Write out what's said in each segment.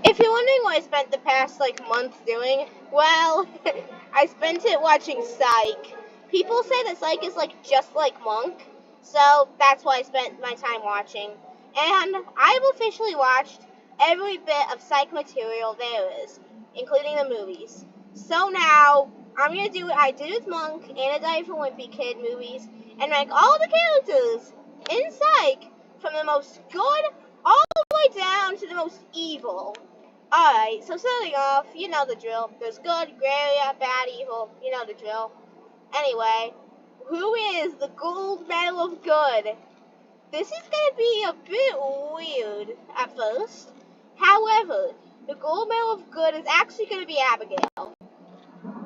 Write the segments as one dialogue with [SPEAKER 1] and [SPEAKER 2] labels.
[SPEAKER 1] If you're wondering what I spent the past month doing, well, I spent it watching Psych. People say that Psych is just like Monk, so that's what I spent my time watching. And I've officially watched every bit of Psych material there is, including the movies. So now I'm gonna do what I did with Monk and a Dive for Wimpy Kid movies and rank all the characters in Psych from the most good all the way down to the most evil. Alright, so starting off, you know the drill. There's good, gray, bad, evil. You know the drill. Anyway, who is the gold medal of good? This is going to be a bit weird at first. However, the gold medal of good is actually going to be Abigail.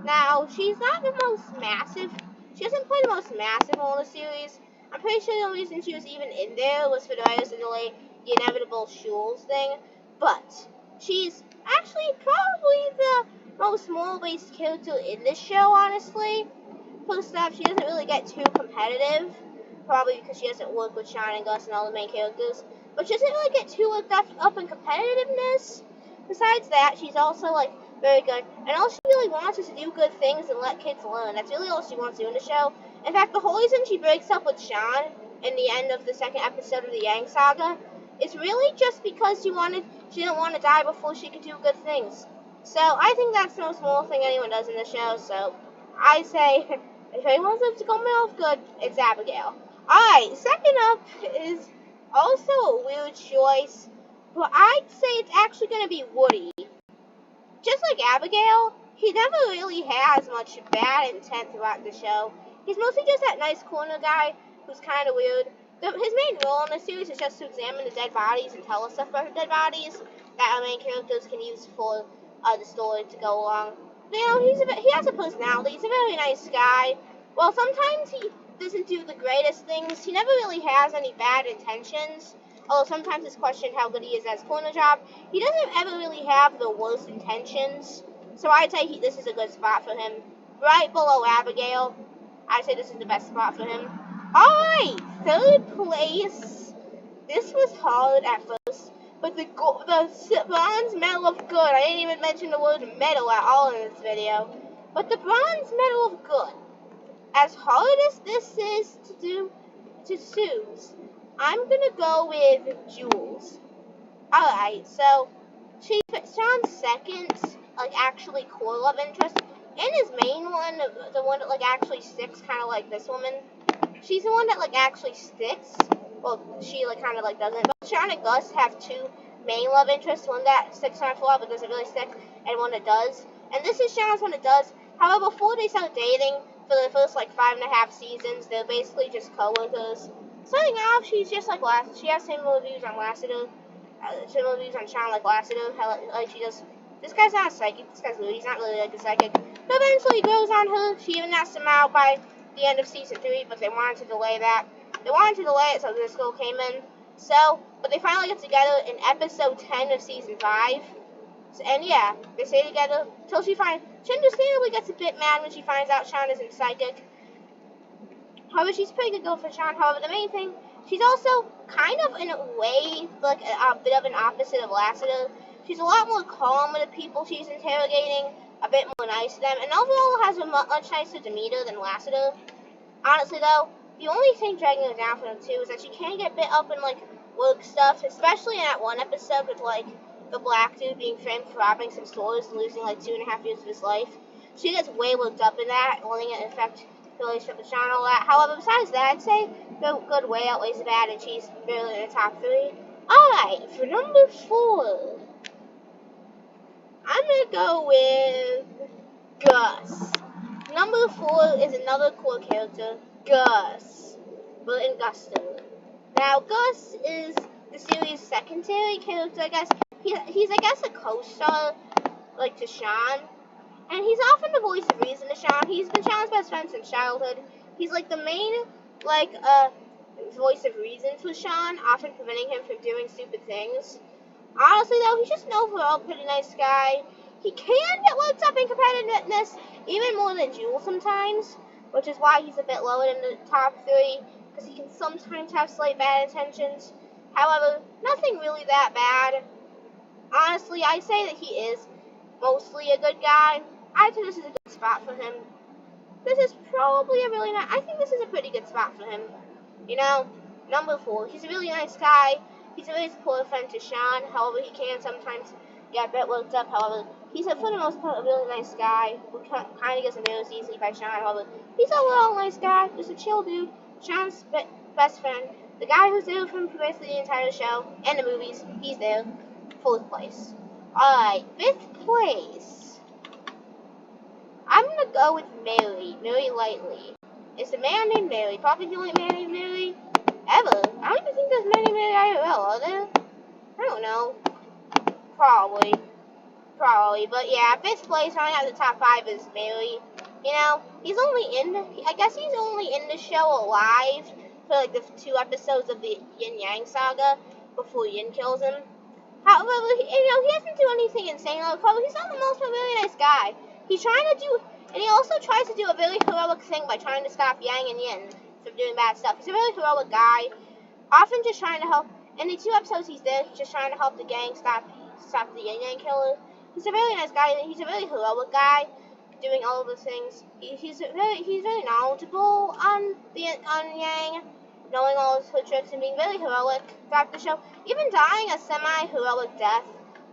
[SPEAKER 1] Now, she's not the most massive. She doesn't play the most massive role in the series. I'm pretty sure the only reason she was even in there was for the writers to delay the inevitable Shules thing. But she's actually probably the most moral-based character in this show, honestly. First off, she doesn't really get too competitive, probably because she doesn't work with Sean and Gus and all the main characters. But she doesn't really get too worked up in competitiveness. Besides that, she's also very good, and all she really wants is to do good things and let kids learn. That's really all she wants to do in the show. In fact, the whole reason she breaks up with Sean in the end of the second episode of the Yang Saga is really just because she didn't want to die before she could do good things. So I think that's the most moral thing anyone does in the show. So I say, if anyone wants to go medal of good, it's Abigail. Alright, second up is also a weird choice, but I'd say it's actually going to be Woody. Just like Abigail, he never really has much bad intent throughout the show. He's mostly just that nice corner guy who's kind of weird. His main role in the series is just to examine the dead bodies and tell us stuff about the dead bodies that our main characters can use for the story to go along. You know, he has a personality. He's a very nice guy. Well, sometimes he doesn't do the greatest things. He never really has any bad intentions. Although sometimes it's questioned how good he is at his corner job. He doesn't ever really have the worst intentions. So I'd say this is a good spot for him. Right below Abigail. I'd say this is the best spot for him. Alright, third place. This was hard at first. But the bronze medal of good. I didn't even mention the word medal at all in this video. But the bronze medal of good. As hard as this is to choose, I'm gonna go with Jules. Alright, so she's Sean's second, actually core love interest. And his main one, the one that actually sticks, kind of like this woman. She's the one that actually sticks. Well, she kind of doesn't. But Sean and Gus have two main love interests. One that sticks on for love but doesn't really stick, and one that does. And this is Sean's one that does. However, before they start dating, for the first 5.5 seasons, they're basically just co-workers. Starting off, she's just like Lassiter. She has similar views on Lassiter, similar views on Sean like Lassiter. How she does. This guy's not a psychic. This guy's weird. He's not really a psychic. But eventually, he grows on her. She even asked him out by the end of season 3, but they wanted to delay that. They wanted to delay it so this girl came in. So, but they finally get together in episode 10 of season 5. And yeah, they stay together till she understandably gets a bit mad when she finds out Sean isn't psychic. However, she's a pretty good girl for Sean. However, the main thing, she's also kind of, in a way, a bit of an opposite of Lassiter. She's a lot more calm with the people she's interrogating, a bit more nice to them, and overall has a much nicer demeanor than Lassiter. Honestly, though, the only thing dragging her down for them, too, is that she can get bit up in, work stuff, especially in that one episode with, the black dude being framed for robbing some stores and losing, 2.5 years of his life. She gets way worked up in that, letting it affect the relationship with Sean and all that. However, besides that, I'd say the good way outweighs the bad, and she's barely in the top 3. Alright, for number 4, I'm gonna go with Gus. Number 4 is another core character, Gus. Burton Gusto. Now, Gus is the series' secondary character, I guess. He's I guess, a co-star, to Sean. And he's often the voice of reason to Sean. He's been Sean's best friend since childhood. He's, the main, voice of reason for Sean, often preventing him from doing stupid things. Honestly, though, he's just an overall pretty nice guy. He can get worked up in competitiveness, even more than Jules sometimes, which is why he's a bit lower in the top 3, because he can sometimes have slight bad intentions. However, nothing really that bad. Honestly, I say that he is mostly a good guy. I think this is a good spot for him. This is probably a really nice. I think this is a pretty good spot for him. You know, number 4. He's a really nice guy. He's a very supportive friend to Sean. However, he can sometimes get a bit worked up. However, he's for the most part a really nice guy who kind of gets embarrassed easily by Sean. However, he's a little nice guy, just a chill dude. Sean's best friend, the guy who's there with him for basically the entire show and the movies. He's there. 4th place. Alright, 5th place. I'm gonna go with Mary Lightly. It's a man named Mary. Probably the only man named Mary ever. I don't even think there's many Mary IRL, are there? I don't know. Probably. But yeah, 5th place, running out of the top 5 is Mary. You know, I guess he's only in the show alive for like the 2 episodes of the Yin Yang saga before Yin kills him. However, he doesn't do anything insane. He's not the most really nice guy. He's trying to do, and he also tries to do a very heroic thing by trying to stop Yang and Yin from doing bad stuff. He's a really heroic guy, often just trying to help. In the 2 episodes he's there, he's just trying to help the gang stop the Yin Yang killer. He's a really nice guy. He's a really heroic guy, doing all of those things. He's very knowledgeable on Yang, knowing all his tricks and being very heroic throughout the show, even dying a semi-heroic death.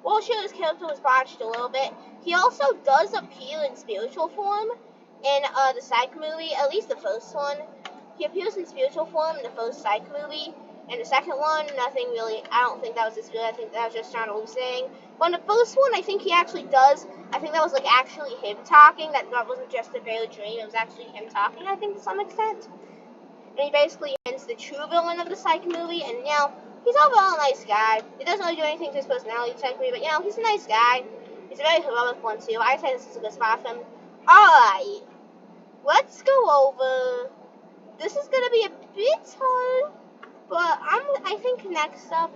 [SPEAKER 1] While his character was botched a little bit, he also does appear in spiritual form in the Psych movie, at least the first one. He appears in spiritual form in the first Psych movie. In the second one, nothing really, I don't think that was as good. I think that was just John hallucinating. But in the first one, I think he actually does. I think that was like actually him talking. That wasn't just a very dream. It was actually him talking, I think, to some extent. And he basically ends the true villain of the Psych movie, and, he's overall a nice guy. He doesn't really do anything to his personality, technically, but, he's a nice guy. He's a very heroic one, too. I say this is a good spot for him. Alright, let's go over. This is going to be a bit hard, but I think next up,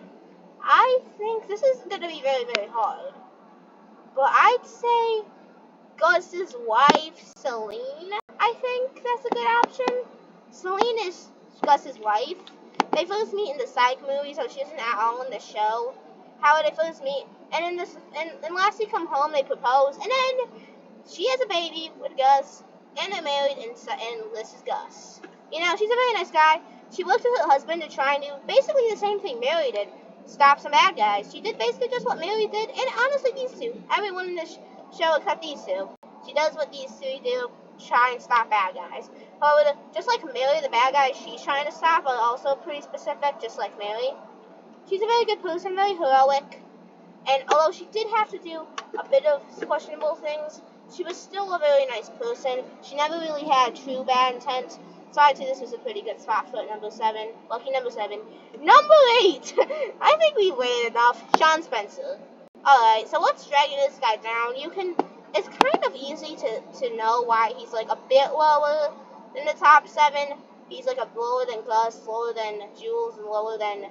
[SPEAKER 1] I think this is going to be very, very hard. But I'd say Gus's wife, Celine. I think that's a good option. Celine is Gus's wife. They first meet in the Psych movie, so she isn't at all in the show. How they first meet, and in Last We Come Home, they propose, and then she has a baby with Gus, and they're married, and this is Gus. She's a very nice guy. She worked with her husband to try and do basically the same thing Mary did, stop some bad guys. She did basically just what Mary did, and honestly, these two, everyone in this show except these two. She does what these two do, try and stop bad guys. However, just like Mary, the bad guys she's trying to stop are also pretty specific, just like Mary. She's a very good person, very heroic, and although she did have to do a bit of questionable things, she was still a very nice person. She never really had true bad intent, so I'd say this was a pretty good spot for number 7. Lucky number 7. Number 8! I think we waited enough. Sean Spencer. Alright, so what's dragging this guy down? It's kind of easy to know why he's like a bit lower than the top 7. He's like a lower than Gus, lower than Jules, and lower than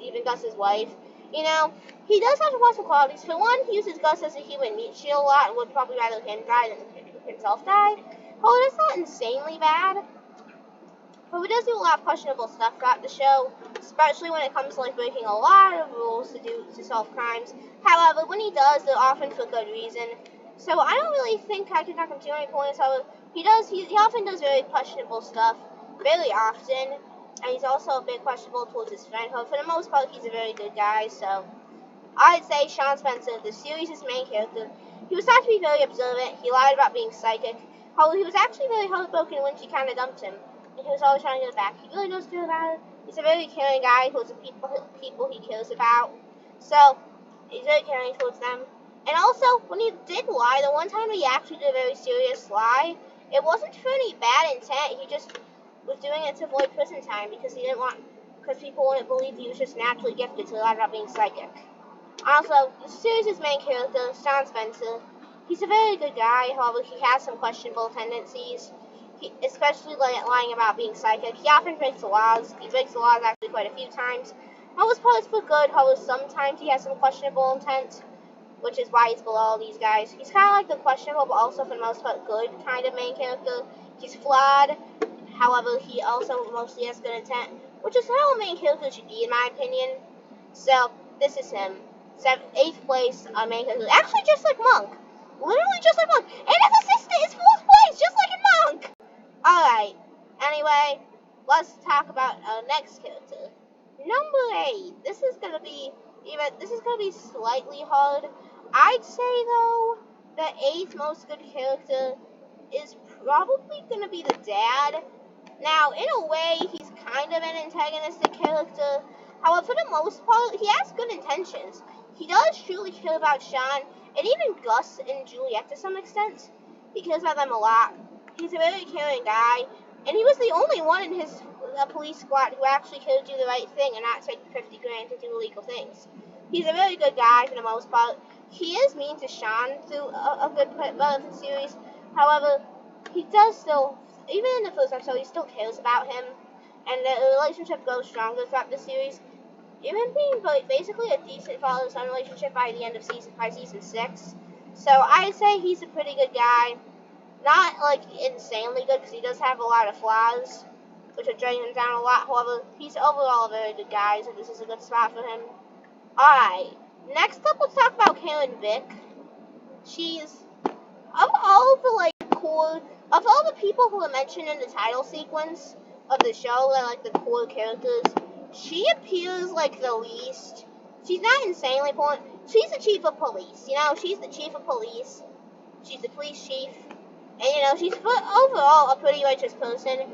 [SPEAKER 1] even Gus's wife. He does have some qualities. For one, he uses Gus as a human meat shield a lot and would probably rather him die than himself die. However, that's not insanely bad. But he does do a lot of questionable stuff throughout the show, especially when it comes to like breaking a lot of rules to solve crimes. However, when he does, they're often for good reason. So I don't really think I can knock him too many points. However, he often does very questionable stuff, very often, and he's also a bit questionable towards his friend. But for the most part, he's a very good guy. So I'd say Sean Spencer, the series' main character. He was thought to be very observant. He lied about being psychic. However, he was actually very heartbroken when she kind of dumped him. And he was always trying to get it back. He really does care about it. He's a very caring guy towards the people he cares about. So, he's very caring towards them. And also, when he did lie, the one time he actually did a very serious lie, it wasn't for any bad intent. He just was doing it to avoid prison time because people wouldn't believe he was just naturally gifted to lie about being psychic. Also, the series' main character, Sean Spencer, he's a very good guy. However, he has some questionable tendencies. Especially lying about being psychic. He often breaks the laws. He breaks the laws actually quite a few times. Most parts for good, however, sometimes he has some questionable intent, which is why he's below all these guys. He's kind of like the questionable, but also for the most part good kind of main character. He's flawed, however, he also mostly has good intent, which is how a main character should be, in my opinion. So, this is him. 8th place main character. Actually, just like Monk. Literally just like Monk. And his assistant is 4th place, just like in Monk. Alright. Anyway, let's talk about our next character. Number 8. This is gonna be slightly hard. I'd say though, the 8th most good character is probably gonna be the dad. Now, in a way, he's kind of an antagonistic character. However, for the most part, he has good intentions. He does truly care about Sean, and even Gus and Juliet to some extent. He cares about them a lot. He's a very caring guy, and he was the only one in his police squad who actually could do the right thing and not take 50 grand to do illegal things. He's a very good guy for the most part. He is mean to Sean through a good part of the series. However, he does still, even in the first episode, he still cares about him, and the relationship grows stronger throughout the series. Even being basically a decent father-son relationship by the end of season 6. So I'd say he's a pretty good guy. Not like insanely good, because he does have a lot of flaws, which are dragging him down a lot. However, he's overall a very good guy, so this is a good spot for him. Alright, next up, let's talk about Karen Vick. She's, of all the people who are mentioned in the title sequence of the show, that like the core characters, she appears like the least. She's not insanely important. She's the chief of police, she's the chief of police. She's the police chief. And, she's overall a pretty righteous person.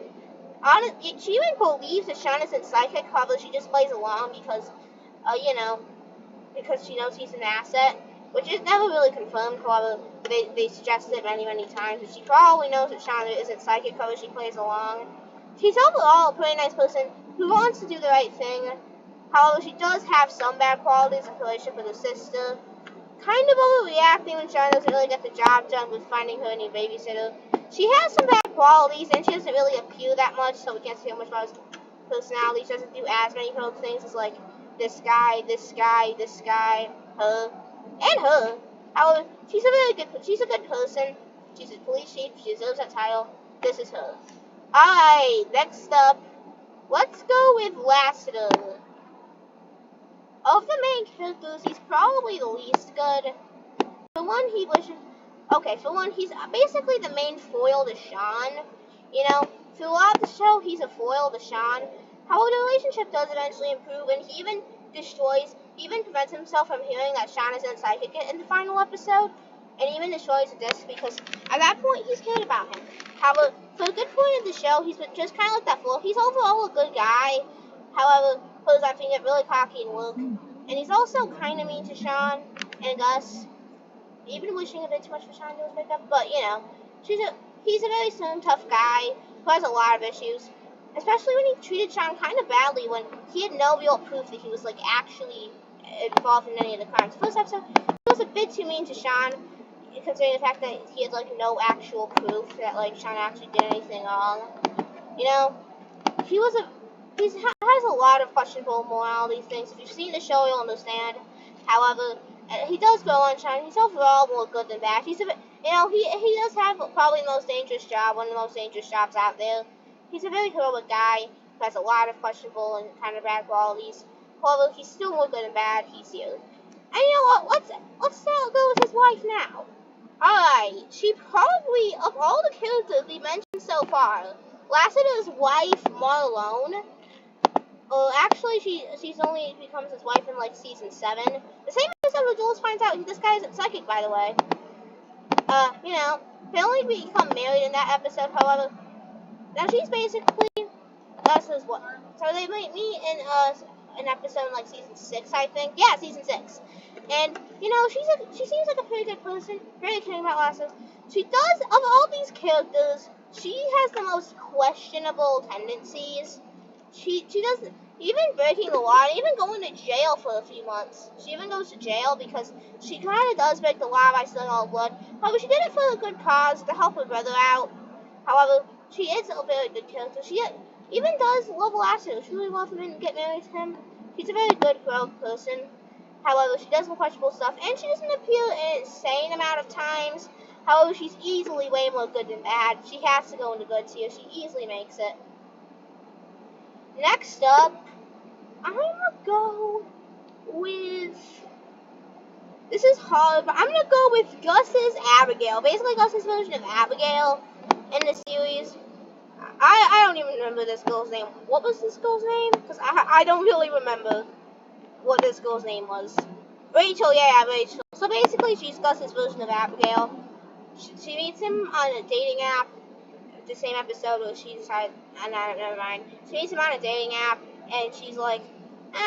[SPEAKER 1] She even believes that Sean isn't psychic, however, she just plays along because, because she knows he's an asset, which is never really confirmed. However, they suggest it many, many times. But she probably knows that Sean isn't psychic, however, she plays along. She's overall a pretty nice person who wants to do the right thing. However, she does have some bad qualities in her relationship with her sister. Kind of overreacting when Sean doesn't really get the job done with finding her a new babysitter. She has some bad qualities, and she doesn't really appear that much, so we can't see how much about his personality. She doesn't do as many heroic things as, like, this guy, her, and her. However, she's a good person. She's a police chief. She deserves that title. This is her. Alright, next up, let's go with Lassiter. Of the main characters, he's probably the least good. For one, he's basically the main foil to Sean. Throughout the show, he's a foil to Sean. However, the relationship does eventually improve, and he even prevents himself from hearing that Sean isn't psychic in the final episode, and even destroys the disc because at that point, he's cared about him. However, for a good point of the show, he's been just kind of like that foil. He's overall a good guy. However, Poe's I think get really cocky and woke. And he's also kind of mean to Sean and Gus. Even wishing a bit too much for Sean to do his makeup. But, he's a very stern, tough guy who has a lot of issues. Especially when he treated Sean kind of badly when he had no real proof that he was, like, actually involved in any of the crimes. First episode, he was a bit too mean to Sean, considering the fact that he had, like, no actual proof that, like, Sean actually did anything wrong. He has a lot of questionable morality things. If you've seen the show, you'll understand. However, he does go on Sean. He's overall more good than bad. He does have probably the most dangerous job, one of the most dangerous jobs out there. He's a very heroic guy who has a lot of questionable and kind of bad qualities. However, he's still more good than bad. He's here. And you know what? Let's go with his wife now. Alright, she probably, of all the characters we mentioned so far, Lassiter's wife, Marlone. Actually, she's only becomes his wife in, like, season 7. The same episode where Jules finds out this guy isn't psychic, by the way. They only become married in that episode, however. Now, she's basically Lassiter's wife. So they might meet in, an episode in, like, season 6, I think. Yeah, season 6. And, she seems like a pretty good person, very caring about Lassiter. She does, of all these characters, she has the most questionable tendencies. She doesn't, even breaking the law, and even going to jail for a few months. She even goes to jail because she kind of does break the law by stealing all the blood. However, she did it for a good cause, to help her brother out. However, she is a very good character. She even does love Lassiter. She really wants him and get married to him. She's a very good, heroic person. However, she does some questionable stuff, and she doesn't appear an insane amount of times. However, she's easily way more good than bad. She has to go into good tier. She easily makes it. Next up, I'm gonna go with This is hard, but I'm gonna go with Gus's Abigail. Basically, Gus's version of Abigail in the series. I don't even remember this girl's name. What was this girl's name? Because I don't really remember what this girl's name was. Rachel, yeah, Rachel. So basically, she's Gus's version of Abigail. She meets him on a dating app. The same episode where she decided, never mind. She meets him on a dating app, and she's like,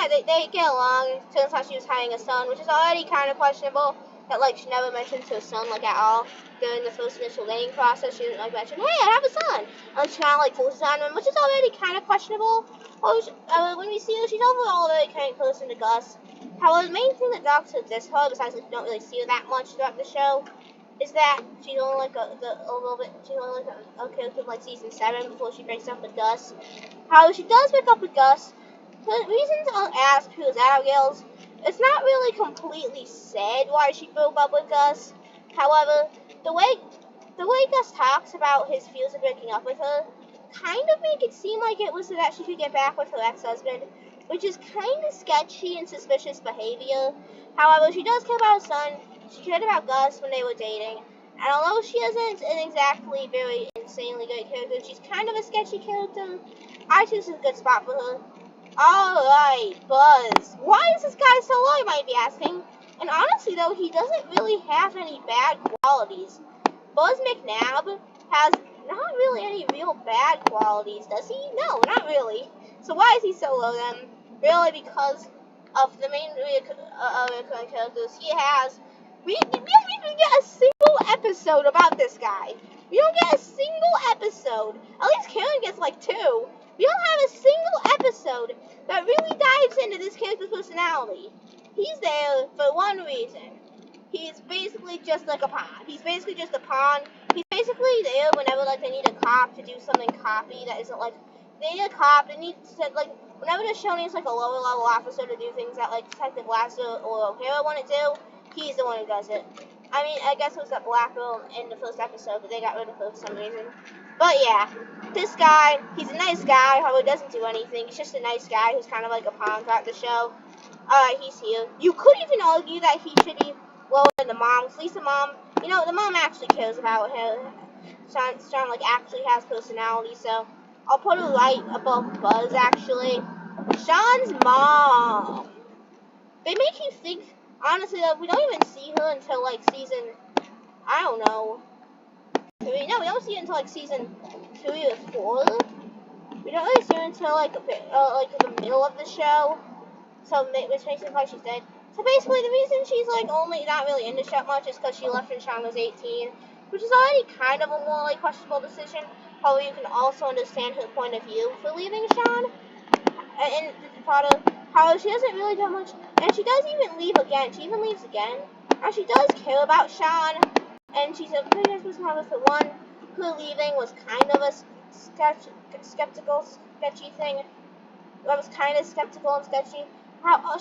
[SPEAKER 1] they get along. Turns out she was having a son, which is already kind of questionable. That like she never mentioned to her son like at all during the first initial dating process. She didn't like mention, hey, I have a son, and she kind of like forces on him, which is already kind of questionable. When we see her, she's overall a very kind person to Gus. However, the main thing that Doc said this her, besides like you don't really see her that much throughout the show, is that she's only like a little bit. She's only like a character of like season 7 before she breaks up with Gus. However, she does break up with Gus. The reasons I'll ask who is Abigail's, it's not really completely said why she broke up with Gus. However, the way Gus talks about his fears of breaking up with her kind of make it seem like it was so that she could get back with her ex-husband, which is kind of sketchy and suspicious behavior. However, she does care about her son. She cared about Gus when they were dating. And although she isn't an exactly very insanely great character, she's kind of a sketchy character. I choose a good spot for her. Alright, Buzz. Why is this guy so low, you might be asking? And honestly, though, he doesn't really have any bad qualities. Buzz McNabb has not really any real bad qualities, does he? No, not really. So why is he so low, then? Really because of the main recurring characters he has. We don't even get a single episode about this guy. We don't get a single episode. At least Karen gets like 2. We don't have a single episode that really dives into this character's personality. He's there for one reason. He's basically just like a pawn. He's basically just a pawn. He's basically there whenever like they need a cop to do something copy that isn't like they need a cop. They need to like whenever the show needs like a lower level officer to do things that like Detective Lasser or O'Hara want to do. He's the one who does it. I mean, I guess it was that black girl in the first episode, but they got rid of her for some reason. But yeah, this guy, he's a nice guy, however, doesn't do anything. He's just a nice guy who's kind of like a pawn throughout the show. He's here. You could even argue that he should be lower than the mom. At least the mom, the mom actually cares about him. Sean like, actually has personality, so I'll put her right above Buzz, actually. Sean's mom. They make you think, honestly, though, we don't even see her until, like, season, I don't know, 3. No, we don't see her until, like, season 3 or 4. We don't really see her until, like, the middle of the show, so, which makes it like she's dead. So, basically, the reason she's, like, only not really in the show much is because she left when Sean was 18, which is already kind of a morally questionable decision. However, you can also understand her point of view for leaving Sean. And how she doesn't really do much, and she does even leave again. She even leaves again. And she does care about Sean, and she's a pretty nice person. However, for one, her leaving was kind of a sketchy thing. I was kind of skeptical and sketchy.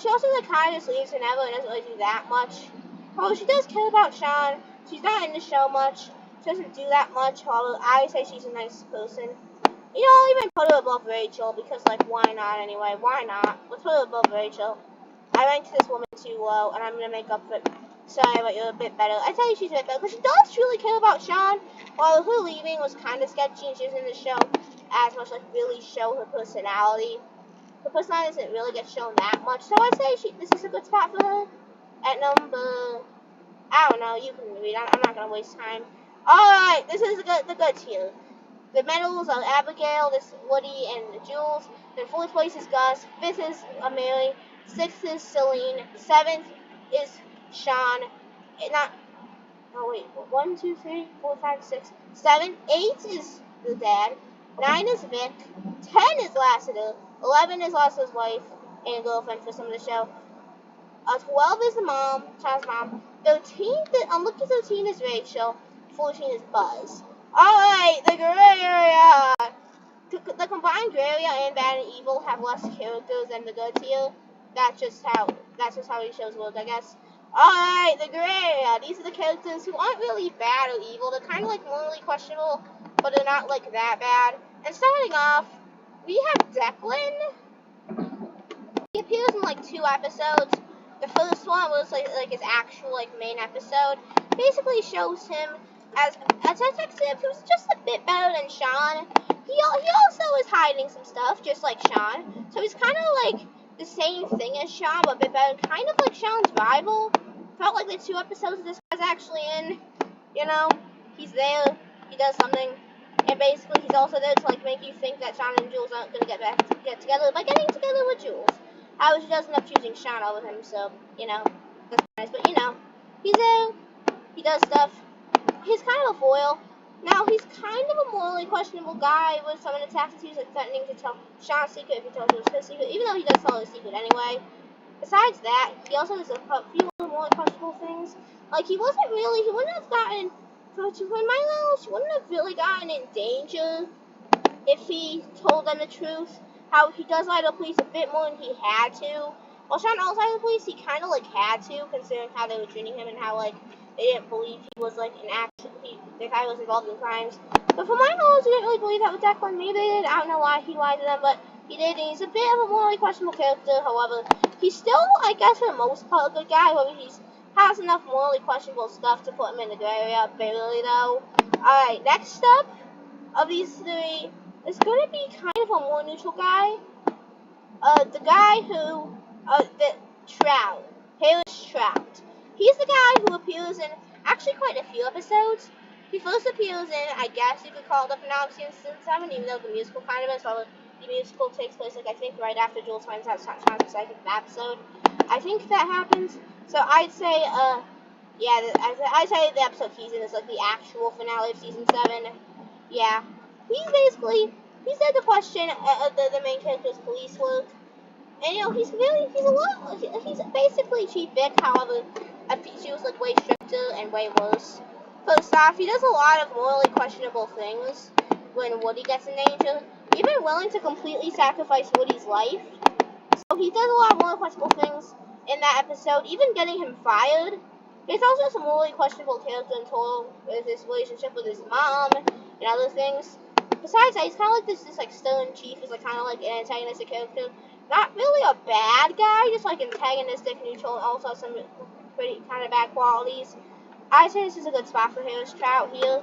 [SPEAKER 1] She also kind of just leaves whenever and doesn't really do that much. However, she does care about Sean. She's not in the show much. She doesn't do that much. However, I say she's a nice person. I'll even put her above Rachel, because, like, why not anyway? Why not? Let's put her above Rachel. I ranked this woman too low, and I'm going to make up for it. Sorry, but you're a bit better. I tell you she's a bit better, because she does truly care about Sean, while her leaving was kind of sketchy, and she was in the show as much, like, really show her personality. Her personality doesn't really get shown that much, so I'd say this is a good spot for her. At number, I don't know, you can read. I'm not going to waste time. Alright, this is the good tier. The medals are Abigail, this Woody, and Jules. Then 4th place is Gus. 5th is Mary. 6th is Celine. 7th is Sean. 1, 2, 3, 4, 5, 6, 7. 8 is the dad. 9 is Vic. 10 is Lassiter. 11 is Lassiter's wife and girlfriend for some of the show. 12 is the mom, Child's mom. 13 is Rachel. 14 is Buzz. Alright, the gray area. The combined gray area and bad and evil have less characters than the good tier. That's just how these shows work, I guess. Alright, the gray area. These are the characters who aren't really bad or evil. They're kind of like morally questionable, but they're not like that bad. And starting off, we have Declan. He appears in like 2 episodes. The first one was like his actual like main episode. Basically shows him as a detective who's just a bit better than Sean. He also is hiding some stuff, just like Sean. So he's kind of like the same thing as Sean, but a bit better. Kind of like Sean's rival. Felt like the 2 episodes this guy's actually in. You know, he's there. He does something. And basically, he's also there to like make you think that Sean and Jules aren't gonna get together by getting together with Jules. However, she does end up choosing Sean over him, so you know that's nice. But you know, he's there. He does stuff. He's kind of a foil. Now he's kind of a morally questionable guy with some of the tactics he's like threatening to tell Sean's secret if he tells him his secret, even though he does tell his secret anyway. Besides that, he also does a few more questionable things. Like he wouldn't have gotten. To my knowledge, he wouldn't have really gotten in danger if he told them the truth. How he does lie to the police a bit more than he had to. While Sean also lied to the police, he kind of like had to, considering how they were treating him and how like they didn't believe he was like an actual. The guy was involved in crimes. But from my knowledge, they didn't really believe that with Declan. Maybe they did. I don't know why he lied to them, but he did. And he's a bit of a morally questionable character. However, he's still, I guess, for the most part, a good guy. However, he's has enough morally questionable stuff to put him in the gray area, barely though. Alright, next up of these 3 is going to be kind of a more neutral guy. The guy who, the Trout, Harris Trout. He's the guy who appears in actually quite a few episodes. He first appears in, I guess you could call it the finale of season 7, even though the musical kind of is. So the musical takes place, like, I think right after Jules finds out Sean's the psychic episode. I think that happens. So I'd say, I'd say the episode he's in is like the actual finale of season 7. Yeah, he's there to question the main character's police work, and you know he's basically Chief Vic. However, she was like way stricter and way worse. First off, he does a lot of morally questionable things when Woody gets in danger, even willing to completely sacrifice Woody's life. So he does a lot of morally questionable things in that episode, even getting him fired. He's also just a morally questionable character in total with his relationship with his mom and other things. Besides that, he's kind of like this like stern chief, is like kind of like an antagonistic character. Not really a bad guy, just like antagonistic, neutral, and also some pretty kind of bad qualities. I'd say this is a good spot for Harris Trout here.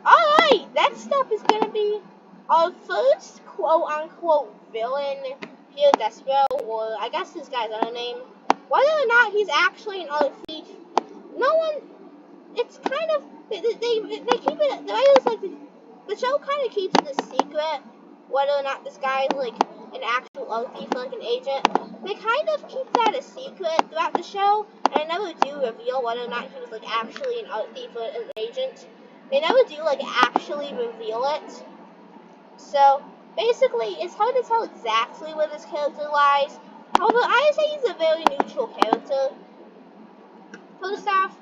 [SPEAKER 1] Alright, next up is going to be our first quote-unquote villain, Pierre Despero, or I guess this guy's other name. Whether or not he's actually an other thief, no one, it's kind of, they keep it, the writers, like, the show kind of keeps it a secret, whether or not this guy is, like, an actual other thief, like an agent. They kind of keep that a secret throughout the show, and never do reveal whether or not he was, like, actually an other thief or an agent. They never do, like, actually reveal it. So, basically, it's hard to tell exactly where this character lies. However, I'd say he's a very neutral character. First off,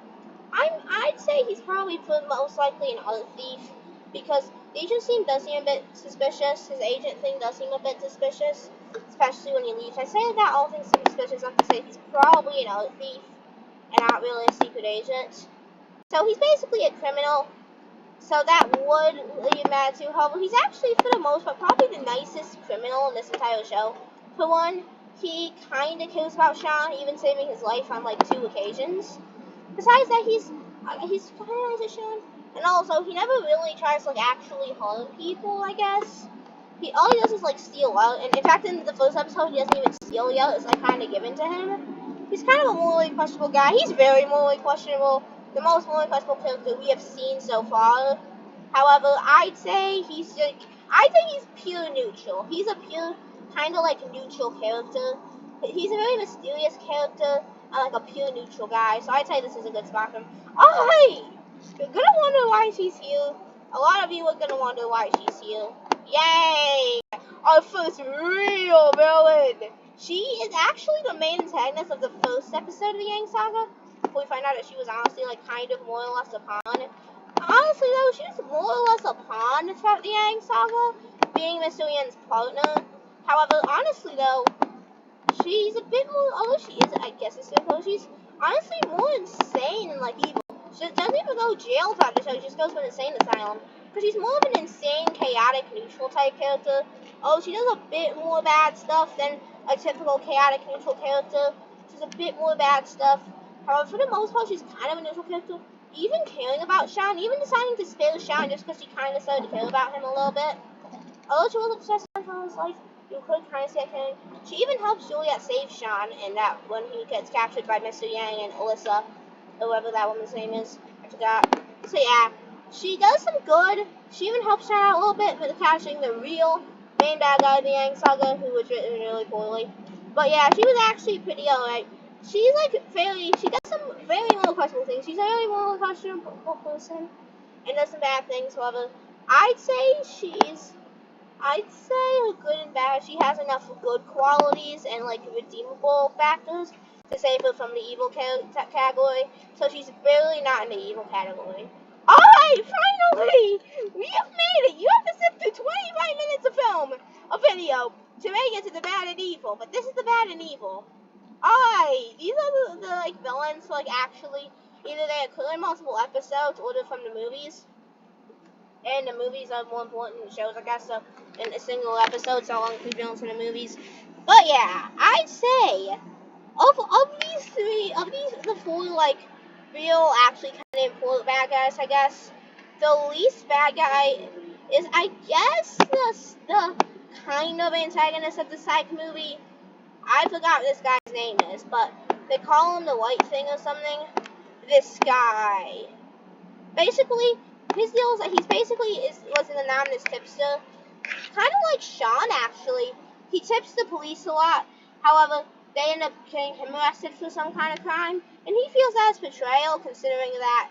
[SPEAKER 1] I'd say he's probably most likely an art thief, because the agent scene does seem a bit suspicious. His agent thing does seem a bit suspicious, especially when he leaves. I say that all things seem suspicious, not to say he's probably an art thief and not really a secret agent. So he's basically a criminal. So that would leave mad too. However, he's actually, for the most part, probably the nicest criminal in this entire show. For one, he kind of cares about Sean, even saving his life on like 2 occasions. Besides that, he's kind of nice to Sean, and also he never really tries to like actually harm people. I guess all he does is like steal out, and in fact, in the first episode, he doesn't even steal out. It's like kind of given to him. He's kind of a morally questionable guy. He's very morally questionable. The most morally questionable character we have seen so far. However, I'd say he's pure neutral. He's a pure kind of like neutral character. He's a very mysterious character and like a pure neutral guy. So I'd say this is a good spot for him. Alright! You're gonna wonder why she's here. A lot of you are gonna wonder why she's here. Yay! Our first real villain! She is actually the main antagonist of the first episode of the Yang Saga. Before we find out that she was honestly like kind of more or less a pawn. Honestly though, she's more or less a pawn throughout the Yang Saga, being Mr. Yan's partner. However, honestly though, she's a bit more, although she is, I guess it's because she's honestly more insane and like evil. She doesn't even go to jail throughout the show, she just goes to an insane asylum. Because she's more of an insane, chaotic, neutral type character. Oh, she does a bit more bad stuff than a typical chaotic, neutral character. She's a bit more bad stuff. However, for the most part, she's kind of a neutral character. Even caring about Sean, even deciding to spare Sean just because she kind of started to care about him a little bit. Although she was obsessed with his life, you could kind of see that caring. She even helps Juliet save Sean, and that when he gets captured by Mr. Yang and Alyssa, or whatever that woman's name is, I forgot. So yeah, she does some good. She even helps Sean out a little bit with capturing the real main bad guy of the Yang Saga, who was written really poorly. But yeah, she was actually pretty alright. She's like she does some very more questionable things. She's a very more questionable person and does some bad things. However, I'd say her good and bad. She has enough good qualities and like redeemable factors to save her from the evil category. So she's barely not in the evil category. Alright, finally! We have made it! You have to sit through 25 minutes of film, a video, to make it to the bad and evil. But this is the bad and evil. Alright, these are the like villains. So, like actually, either they occur in multiple episodes or they're from the movies. And the movies are more important than shows, I guess. So in a single episode, so I'll include villains from the movies. But yeah, I'd say of the four like real, actually kind of important bad guys, I guess the least bad guy is, I guess, the kind of antagonist of the Psych movie. I forgot what this guy's name is, but they call him the White Thing or something. This guy. Basically, his deal is that was an anonymous tipster. Kind of like Sean, actually. He tips the police a lot. However, they end up getting him arrested for some kind of crime. And he feels that as betrayal, considering that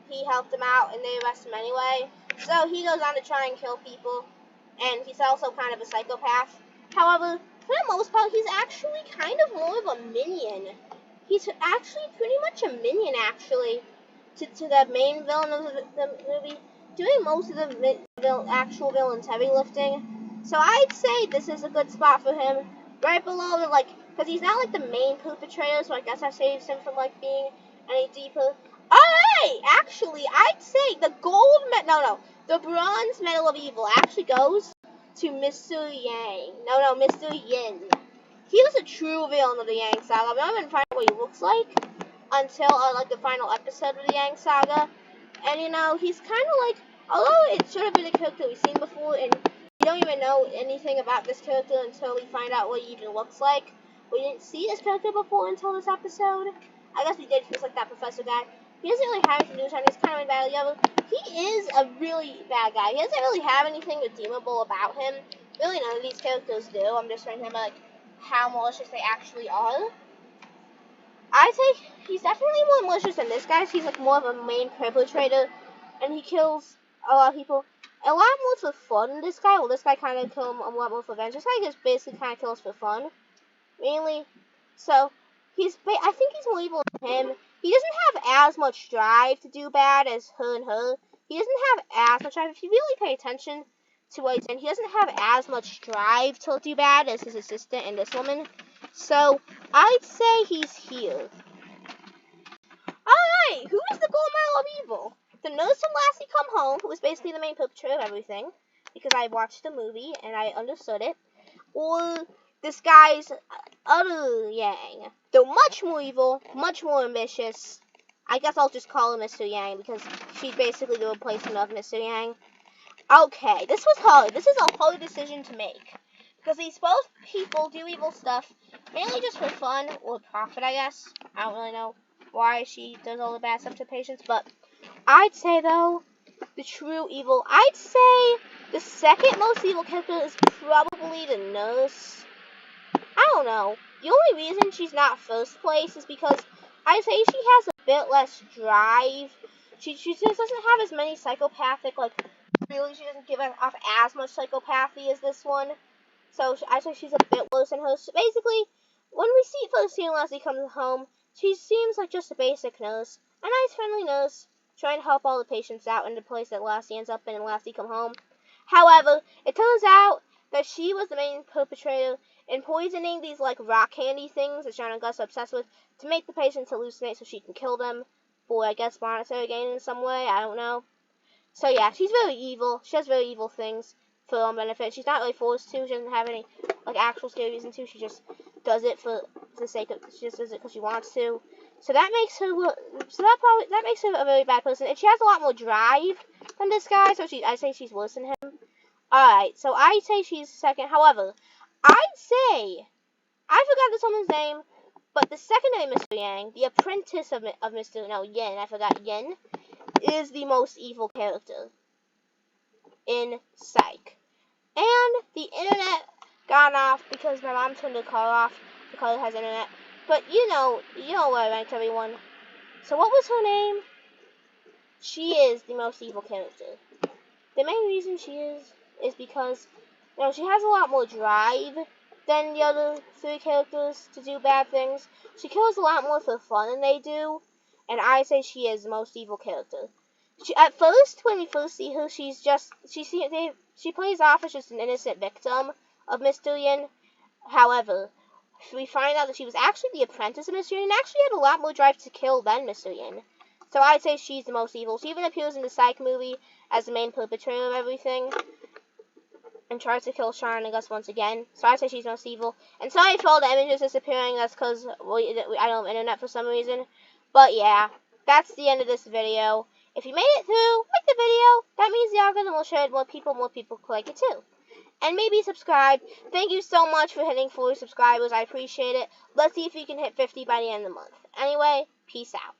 [SPEAKER 1] he helped them out and they arrest him anyway. So he goes on to try and kill people. And he's also kind of a psychopath. However, for the most part, he's actually kind of more of a minion. He's actually pretty much a minion, actually, to the main villain of the movie, doing most of the actual villain's heavy lifting. So I'd say this is a good spot for him, right below the, like, because he's not like the main perpetrator, so I guess that saves him from like being any deeper. Alright, actually, I'd say the the bronze medal of evil actually goes to Mr. Yang. Mr. Yin. He was a true villain of the Yang Saga. I've never been find out what he looks like until like the final episode of the Yang Saga. And he's kind of like, although it should have been a character we've seen before, and we don't even know anything about this character until we find out what he even looks like. We didn't see this character before until this episode. I guess we did, because like that professor guy. He doesn't really have anything to do with him. He's kind of bad yellow. He is a really bad guy. He doesn't really have anything redeemable about him. Really, none of these characters do. I'm just trying to think about like how malicious they actually are. I'd say he's definitely more malicious than this guy. He's like more of a main perpetrator, and he kills a lot of people. A lot more for fun. This guy kind of kills a lot more for revenge. This guy just basically kind of kills for fun, mainly. So I think he's more evil than him. He doesn't have as much drive to do bad as her and her. He doesn't have as much drive. If you really pay attention to what he's saying, he doesn't have as much drive to do bad as his assistant and this woman. So I'd say he's here. Alright, who is the gold medal of evil? The nurse from Lassie Come Home, who was basically the main perpetrator of everything, because I watched the movie and I understood it, or this guy's other Yang. They're much more evil, much more ambitious. I guess I'll just call her Mr. Yang, because she's basically the replacement of Mr. Yang. Okay, this was hard. This is a hard decision to make, because these both people do evil stuff, mainly just for fun, or profit, I guess. I don't really know why she does all the bad stuff to patients, but I'd say, though, the true evil, I'd say the second most evil character is probably the nurse. I don't know. The only reason she's not first place is because I'd say she has a bit less drive. She just doesn't have as many psychopathic, like, really, she doesn't give off as much psychopathy as this one. So I'd say she's a bit worse than her. So basically, when we first see Leslie comes home, she seems like just a basic nurse. A nice, friendly nurse, trying to help all the patients out in the place that Lassie ends up in and Lassie Come Home. However, it turns out that she was the main perpetrator in poisoning these like rock candy things that Sharon Gus are obsessed with to make the patients hallucinate so she can kill them for, I guess, monetary gain in some way. I don't know. So yeah, she's very evil. She does very evil things. for her own benefit. She's not really forced to. She doesn't have any like actual scary reason to. She just does it for the sake of. She just does it because she wants to. So that makes her. So that makes her a really bad person. And she has a lot more drive than this guy. So I say she's worse than him. All right. So I say she's second. However, I'd say I forgot this woman's name, but the secondary Mr. Yang, the apprentice of Mr. No Yin. I forgot Yin. Is the most evil character in Psych. And the internet got off because my mom turned the car off because it has internet. But you know what I meant, everyone. So what was her name? She is the most evil character. The main reason she is because she has a lot more drive than the other three characters to do bad things. She kills a lot more for fun than they do. And I say she is the most evil character. At first, when we first see her, she plays off as just an innocent victim of Mr. Yin. However, we find out that she was actually the apprentice of Mr. Yin and actually had a lot more drive to kill than Mr. Yin. So I'd say she's the most evil. She even appears in the Psych movie as the main perpetrator of everything and tries to kill Sharon and Gus once again. So I'd say she's the most evil. And sorry for all the images disappearing. That's because I don't have internet for some reason. But yeah, that's the end of this video. If you made it through, like the video. That means the algorithm will share it more people like it too. And maybe subscribe. Thank you so much for hitting 40 subscribers. I appreciate it. Let's see if we can hit 50 by the end of the month. Anyway, peace out.